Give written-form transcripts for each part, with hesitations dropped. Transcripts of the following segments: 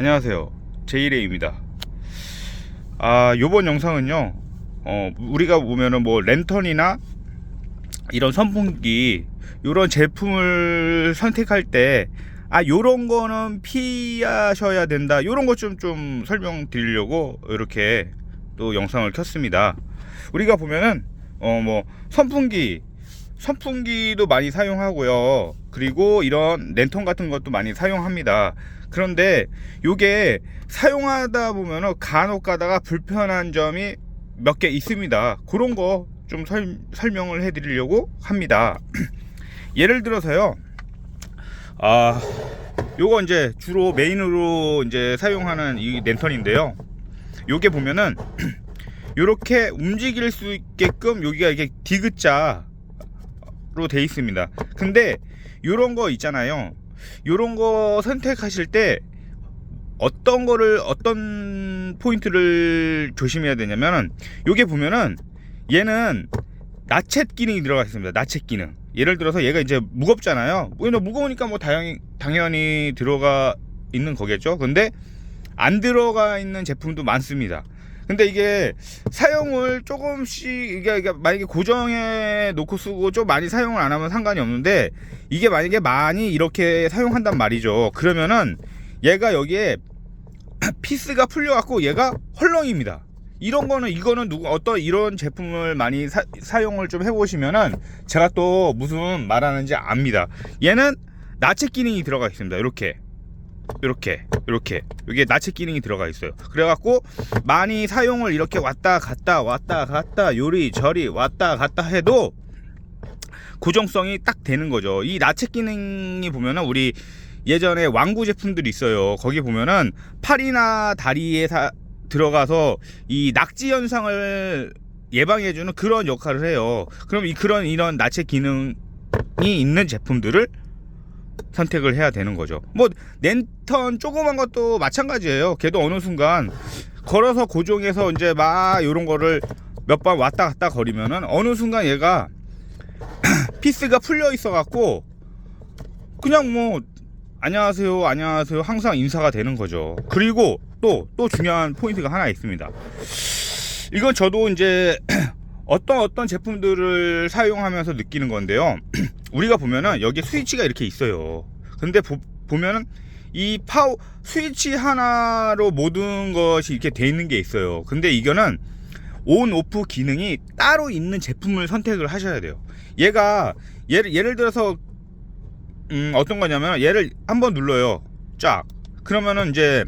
안녕하세요, 제이레이입니다. 요번 영상은요, 우리가 보면은 뭐 랜턴이나 이런 선풍기 이런 제품을 선택할 때 요런 거는 피하셔야 된다, 요런 것 좀 설명드리려고 이렇게 또 영상을 켰습니다. 우리가 보면은 뭐 선풍기도 많이 사용하고요, 그리고 이런 랜턴 같은 것도 많이 사용합니다. 그런데 요게 사용하다 보면은 간혹 가다가 불편한 점이 몇 개 있습니다. 그런 거 좀 설명을 해 드리려고 합니다. 예를 들어서요, 요거 이제 주로 메인으로 이제 사용하는 이 랜턴인데요, 요게 보면은 요렇게 움직일 수 있게끔 여기가 이게 디귿자로 돼 있습니다. 근데 요런 거 있잖아요, 요런 거 선택하실 때 어떤 포인트를 조심해야 되냐면은, 요게 보면은 얘는 나쳇 기능이 들어가 있습니다. 나쳇 기능. 예를 들어서 얘가 이제 무겁잖아요. 무거우니까 뭐 당연히 들어가 있는 거겠죠. 근데 안 들어가 있는 제품도 많습니다. 근데 이게 사용을 조금씩, 이게 만약에 고정해 놓고 쓰고 좀 많이 사용을 안 하면 상관이 없는데, 이게 만약에 많이 이렇게 사용한단 말이죠. 그러면은 얘가 여기에 피스가 풀려 갖고 얘가 헐렁입니다. 이거는 이런 제품을 많이 사용을 좀 해보시면은 제가 또 무슨 말하는지 압니다. 얘는 나쳇 기능이 들어가 있습니다. 이렇게 여기에 나쳇 기능이 들어가 있어요. 그래갖고 많이 사용을 이렇게 왔다 갔다 요리저리 왔다 갔다 해도 고정성이 딱 되는 거죠. 이 나쳇 기능이 보면은 우리 예전에 왕구 제품들이 있어요. 거기 보면은 팔이나 다리에 들어가서 이 낙지 현상을 예방해주는 그런 역할을 해요. 그럼 이런 나체 기능이 있는 제품들을 선택을 해야 되는 거죠. 뭐 랜턴 조그만 것도 마찬가지예요. 걔도 어느 순간 걸어서 고정해서 이제 막 요런 거를 몇 번 왔다 갔다 거리면은 어느 순간 얘가 피스가 풀려 있어 갖고 그냥 뭐 안녕하세요 항상 인사가 되는 거죠. 그리고 또 중요한 포인트가 하나 있습니다. 이건 저도 이제 어떤 제품들을 사용하면서 느끼는 건데요. 우리가 보면은 여기 스위치가 이렇게 있어요. 근데 보면은 이 스위치 하나로 모든 것이 이렇게 돼 있는 게 있어요. 근데 이거는 온 오프 기능이 따로 있는 제품을 선택을 하셔야 돼요. 예를 들어서 어떤 거냐면, 얘를 한번 눌러요. 쫙. 그러면은 이제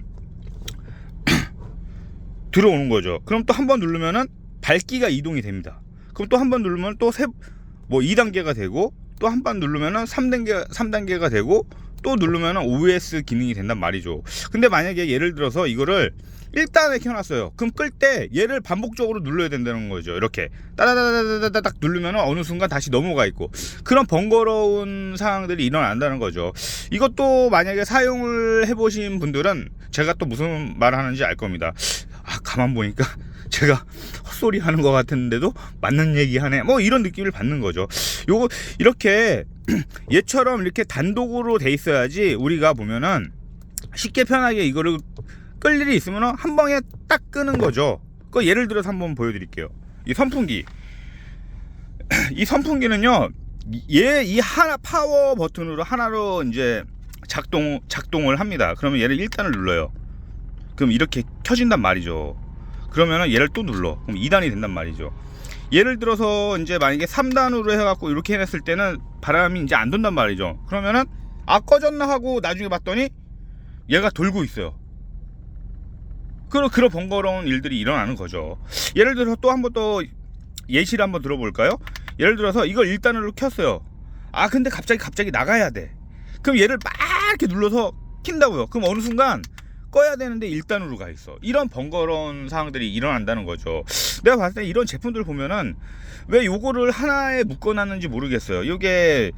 들어오는 거죠. 그럼 또 한 번 누르면은 밝기가 이동이 됩니다. 그럼 또 한 번 누르면 또 2단계가 되고, 또 한 번 누르면은 3단계가 되고, 또 누르면은 OS 기능이 된단 말이죠. 근데 만약에 예를 들어서 이거를 1단에 켜놨어요. 그럼 끌 때 얘를 반복적으로 눌러야 된다는 거죠. 이렇게 따다다다다닥 누르면은 어느 순간 다시 넘어가 있고, 그런 번거로운 상황들이 일어난다는 거죠. 이것도 만약에 사용을 해보신 분들은 제가 또 무슨 말 하는지 알 겁니다. 가만 보니까 제가 헛소리 하는 것 같은데도 맞는 얘기 하네, 뭐 이런 느낌을 받는 거죠. 요거 이렇게 얘처럼 이렇게 단독으로 돼 있어야지 우리가 보면은 쉽게 편하게 이거를 끌 일이 있으면 한 방에 딱 끄는 거죠. 그 예를 들어서 한번 보여드릴게요. 이 선풍기는요, 이 하나 파워 버튼으로 하나로 이제 작동을 합니다. 그러면 얘를 1단을 눌러요. 그럼 이렇게 켜진단 말이죠. 그러면은 얘를 또 눌러. 그럼 2단이 된단 말이죠. 예를 들어서 이제 만약에 3단으로 해갖고 이렇게 해냈을 때는 바람이 이제 안 돈단 말이죠. 그러면은 꺼졌나 하고 나중에 봤더니 얘가 돌고 있어요. 그런 번거로운 일들이 일어나는 거죠. 예를 들어서 또 예시를 한번 들어볼까요? 예를 들어서 이걸 1단으로 켰어요. 근데 갑자기 나가야 돼. 그럼 얘를 막 이렇게 눌러서 킨다고요. 그럼 어느 순간 꺼야 되는데 1단으로 가 있어. 이런 번거로운 상황들이 일어난다는 거죠. 내가 봤을 때 이런 제품들 보면은 왜 요거를 하나에 묶어놨는지 모르겠어요. 이게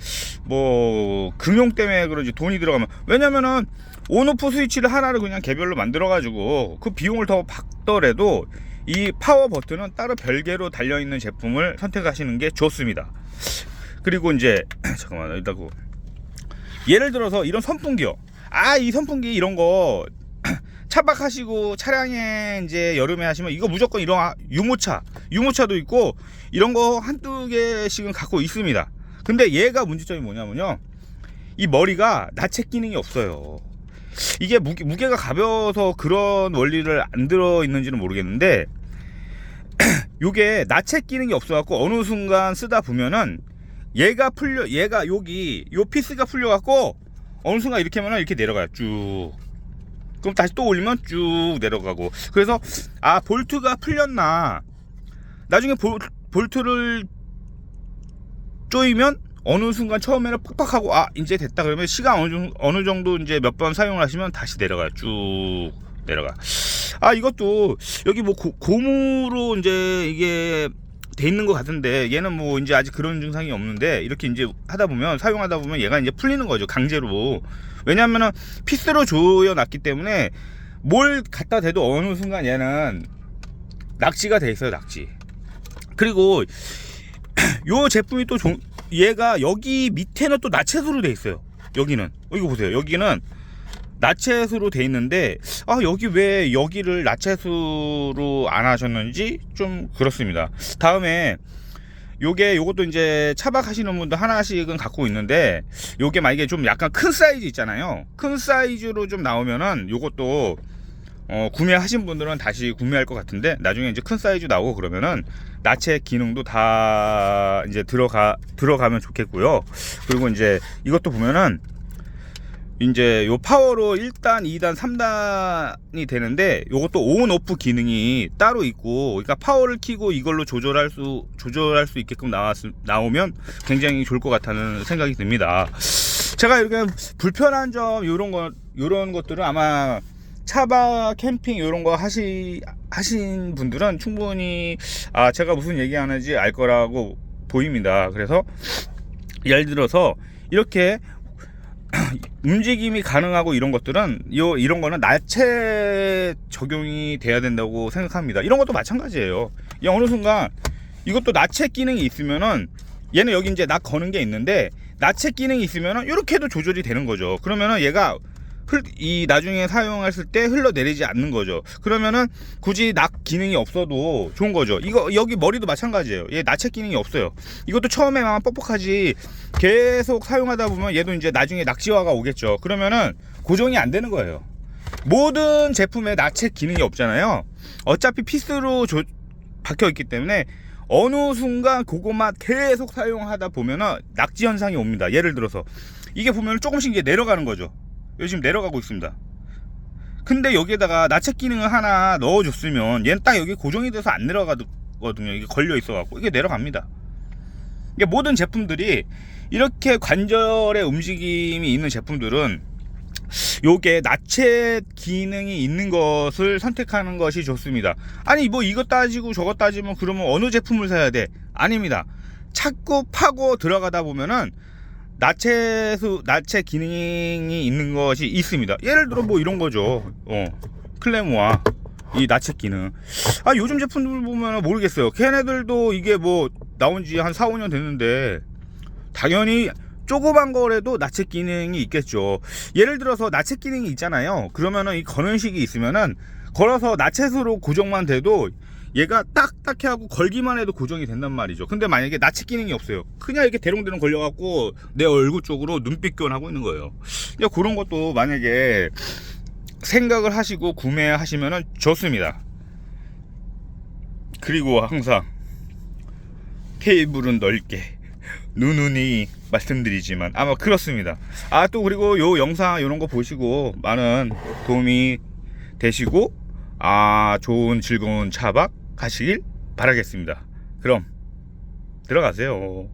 뭐 금융 때문에 그런지 돈이 들어가면, 왜냐면은 온오프 스위치를 하나를 그냥 개별로 만들어 가지고 그 비용을 더 받더라도 이 파워 버튼은 따로 별개로 달려있는 제품을 선택하시는 게 좋습니다. 그리고 이제 잠깐만, 일단 예를 들어서 이런 선풍기요. 이 선풍기 이런 거 차박하시고 차량에 이제 여름에 하시면 이거 무조건 이런 유모차도 있고 이런 거 한두 개씩은 갖고 있습니다. 근데 얘가 문제점이 뭐냐면요, 이 머리가 나체 기능이 없어요. 이게 무게가 가벼워서 그런 원리를 안 들어 있는지는 모르겠는데 요게 나체 기능이 없어 갖고 어느 순간 쓰다 보면은 얘가 여기 요 피스가 풀려 갖고 어느 순간 이렇게 하면 이렇게 내려가요. 쭉. 그럼 다시 또 올리면 쭉 내려가고. 그래서 아, 볼트가 풀렸나, 나중에 볼트를 조이면 어느 순간 처음에는 팍팍하고 아, 이제 됐다 그러면 시간 어느 정도 이제 몇 번 사용을 하시면 다시 내려가요. 쭉 내려가. 아, 이것도 여기 뭐 고무로 이제 이게 돼 있는 것 같은데 얘는 뭐 이제 아직 그런 증상이 없는데 이렇게 이제 사용하다 보면 얘가 이제 풀리는 거죠, 강제로. 왜냐면은 피스로 조여놨기 때문에 뭘 갖다 대도 어느 순간 얘는 낙지가 돼 있어요, 낙지. 그리고 요 제품이 또 얘가 여기 밑에는 또 나체수로 돼 있어요. 여기는 이거 보세요, 여기는 나체수로 돼 있는데 아, 여기 왜 여기를 나체수로 안 하셨는지 좀 그렇습니다. 다음에 요것도 이제 차박하시는 분들 하나씩은 갖고 있는데, 요게 만약에 좀 약간 큰 사이즈 있잖아요. 큰 사이즈로 좀 나오면은 요것도 구매하신 분들은 다시 구매할 것 같은데, 나중에 이제 큰 사이즈 나오고 그러면은 나체 기능도 다 이제 들어가면 좋겠고요. 그리고 이제 이것도 보면은 이제 요 파워로 1단, 2단, 3단이 되는데 요것도 온 오프 기능이 따로 있고, 그러니까 파워를 키고 이걸로 조절할 수 있게끔 나오면 굉장히 좋을 것 같다는 생각이 듭니다. 제가 이렇게 불편한 점 요런 것들은 아마 차박 캠핑 요런 거 하신 분들은 충분히 제가 무슨 얘기하는지 알 거라고 보입니다. 그래서 예를 들어서 이렇게 움직임이 가능하고 이런 것들은 이런 거는 나체 적용이 돼야 된다고 생각합니다. 이런 것도 마찬가지예요. 어느 순간 이것도 나체 기능이 있으면은 얘는 여기 이제 낙 거는 게 있는데 나체 기능이 있으면은 이렇게도 조절이 되는 거죠. 그러면은 얘가 나중에 사용했을 때 흘러내리지 않는 거죠. 그러면은 굳이 낙 기능이 없어도 좋은 거죠. 여기 머리도 마찬가지예요. 얘 나체 기능이 없어요. 이것도 처음에만 뻑뻑하지 계속 사용하다 보면 얘도 이제 나중에 낙지화가 오겠죠. 그러면은 고정이 안 되는 거예요. 모든 제품에 나체 기능이 없잖아요. 어차피 피스로 박혀 있기 때문에 어느 순간 그것만 계속 사용하다 보면은 낙지 현상이 옵니다. 예를 들어서 이게 보면 조금씩 이게 내려가는 거죠. 요즘 내려가고 있습니다. 근데 여기에다가 나체 기능을 하나 넣어줬으면 얘는 딱 여기 고정이 돼서 안 내려가거든요. 이게 걸려 있어갖고 이게 내려갑니다. 이게 모든 제품들이 이렇게 관절의 움직임이 있는 제품들은 요게 나체 기능이 있는 것을 선택하는 것이 좋습니다. 아니 뭐 이거 따지고 저거 따지면 그러면 어느 제품을 사야 돼? 아닙니다. 찾고 파고 들어가다 보면은 나체 기능이 있는 것이 있습니다. 예를 들어 뭐 이런 거죠. 클레모아 이 나체 기능. 요즘 제품들 보면 모르겠어요. 걔네들도 이게 뭐 나온 지 한 4, 5년 됐는데 당연히 조그만 거라도 나체 기능이 있겠죠. 예를 들어서 나체 기능이 있잖아요. 그러면은 이 거는식이 있으면은 걸어서 나체수로 고정만 돼도 얘가 딱딱해 하고 걸기만 해도 고정이 된단 말이죠. 근데 만약에 나체 기능이 없어요. 그냥 이렇게 대롱대롱 걸려갖고 내 얼굴 쪽으로 눈빛 교환하고 있는 거예요. 그런 것도 만약에 생각을 하시고 구매하시면 좋습니다. 그리고 항상 테이블은 넓게 누누이 말씀드리지만 아마 그렇습니다. 또 그리고 요 영상 이런 거 보시고 많은 도움이 되시고 좋은 즐거운 차박 가시길 바라겠습니다. 그럼 들어가세요.